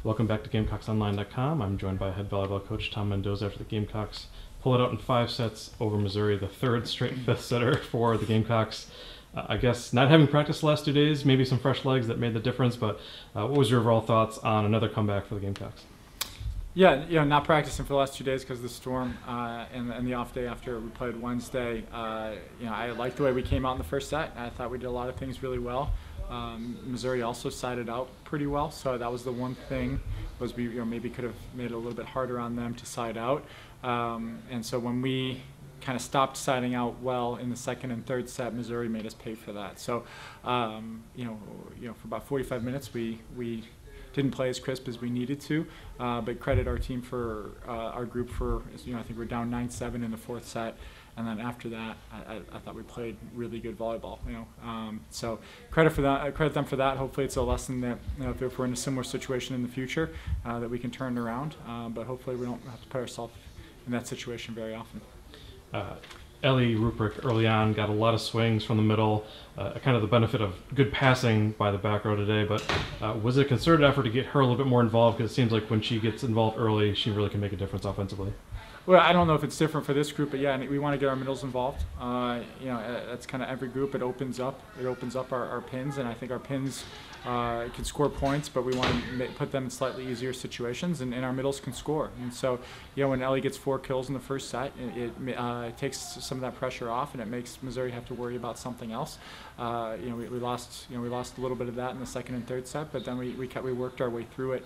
Welcome back to GamecocksOnline.com. I'm joined by head volleyball coach Tom Mendoza after the Gamecocks pull it out in 5 sets over Missouri, the 3rd straight 5th setter for the Gamecocks. I guess not having practiced the last 2 days, maybe some fresh legs that made the difference, but what was your overall thoughts on another comeback for the Gamecocks? Yeah, not practicing for the last 2 days because of the storm and the off day after we played Wednesday. I liked the way we came out in the first set. I thought we did a lot of things really well. Missouri also sided out pretty well, so that was the one thing was we maybe could have made it a little bit harder on them to side out. And so when we kind of stopped siding out well in the 2nd and 3rd set, Missouri made us pay for that. So for about 45 minutes we didn't play as crisp as we needed to, but credit our team for our group for, I think we're down 9-7 in the 4th set, and then after that, I thought we played really good volleyball. So credit them for that. Hopefully, it's a lesson that if we're in a similar situation in the future, that we can turn it around. But hopefully, we don't have to put ourselves in that situation very often. Ellie Rubric early on got a lot of swings from the middle, kind of the benefit of good passing by the back row today, but was it a concerted effort to get her a little bit more involved? Because it seems like when she gets involved early, she really can make a difference offensively. Well, I don't know if it's different for this group, but yeah, we want to get our middles involved. That's kind of every group. It opens up our pins, and I think our pins can score points, but we want to put them in slightly easier situations, and our middles can score. And so, when Ellie gets 4 kills in the first set, it takes some of that pressure off, and it makes Missouri have to worry about something else. We lost a little bit of that in the 2nd and 3rd set, but then we worked our way through it,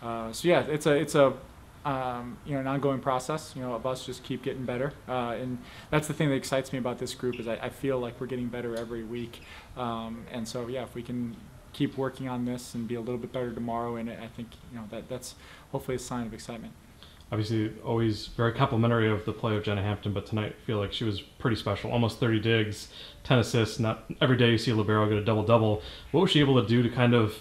so yeah, it's an ongoing process, of us just keep getting better. And that's the thing that excites me about this group is I feel like we're getting better every week. And so, yeah, if we can keep working on this and be a little bit better tomorrow in it, I think, that's hopefully a sign of excitement. Obviously, always very complimentary of the play of Jenna Hampton, but tonight I feel like she was pretty special. Almost 30 digs, 10 assists. Not every day you see a libero get a double-double. What was she able to do to kind of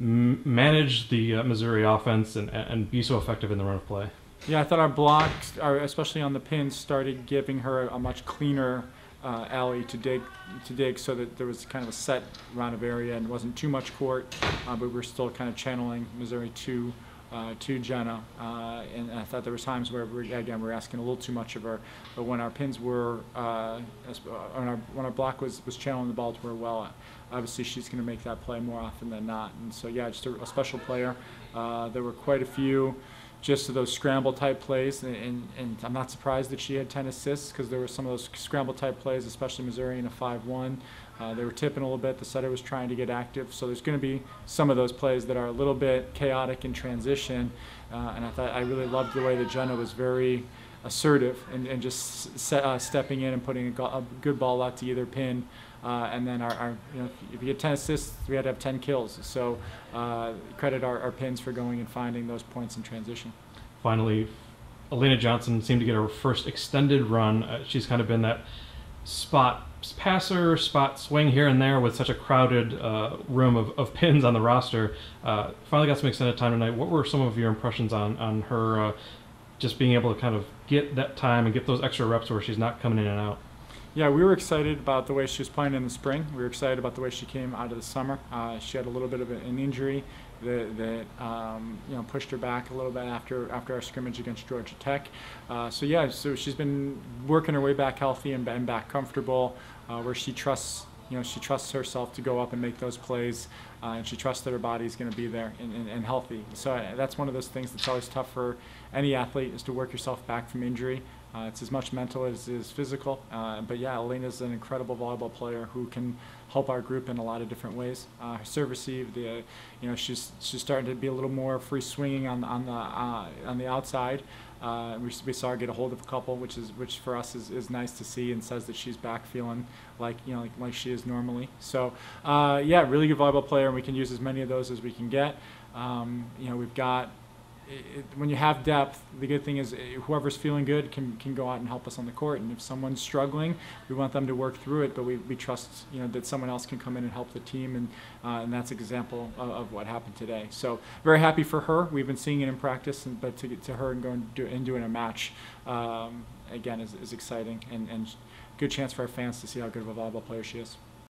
manage the Missouri offense and be so effective in the run of play? Yeah, I thought our blocks, especially on the pins, started giving her a much cleaner alley to dig, so that there was kind of a set amount of area and wasn't too much court, but we were still kind of channeling Missouri to Jenna, and I thought there were times where we were asking a little too much of her, but when our pins were, when our block was channeling the ball to her well, obviously she's going to make that play more often than not. And so yeah, just a special player. There were quite a few just of those scramble type plays, and I'm not surprised that she had 10 assists because there were some of those scramble type plays, especially Missouri in a 5-1. They were tipping a little bit. The setter was trying to get active, so there's going to be some of those plays that are a little bit chaotic in transition. And I really loved the way that Jenna was very assertive and just stepping in and putting a good ball out to either pin. And then if you get 10 assists, we had to have 10 kills. So credit our pins for going and finding those points in transition. Finally, Elena Johnson seemed to get her first extended run. She's kind of been that spot passer, spot swing here and there with such a crowded room of pins on the roster. Finally got some extended time tonight. What were some of your impressions on her just being able to kind of get that time and get those extra reps where she's not coming in and out? Yeah, we were excited about the way she was playing in the spring. We were excited about the way she came out of the summer. She had a little bit of an injury that pushed her back a little bit after our scrimmage against Georgia Tech. So she's been working her way back healthy and back comfortable, where she trusts herself to go up and make those plays, and she trusts that her body's going to be there and healthy. So that's one of those things that's always tough for any athlete, is to work yourself back from injury. It's as much mental as it is physical. But yeah, Elena's an incredible volleyball player who can help our group in a lot of different ways. Her serve receive, she's starting to be a little more free swinging on the outside. We saw her get a hold of a couple, which for us is nice to see, and says that she's back feeling like she is normally. So yeah, really good volleyball player, and we can use as many of those as we can get. We've got. When you have depth, the good thing is whoever's feeling good can go out and help us on the court. And if someone's struggling, we want them to work through it, but we trust that someone else can come in and help the team, and that's an example of what happened today. So very happy for her. We've been seeing it in practice, but to get to her and going and doing a match again is exciting, and good chance for our fans to see how good of a volleyball player she is.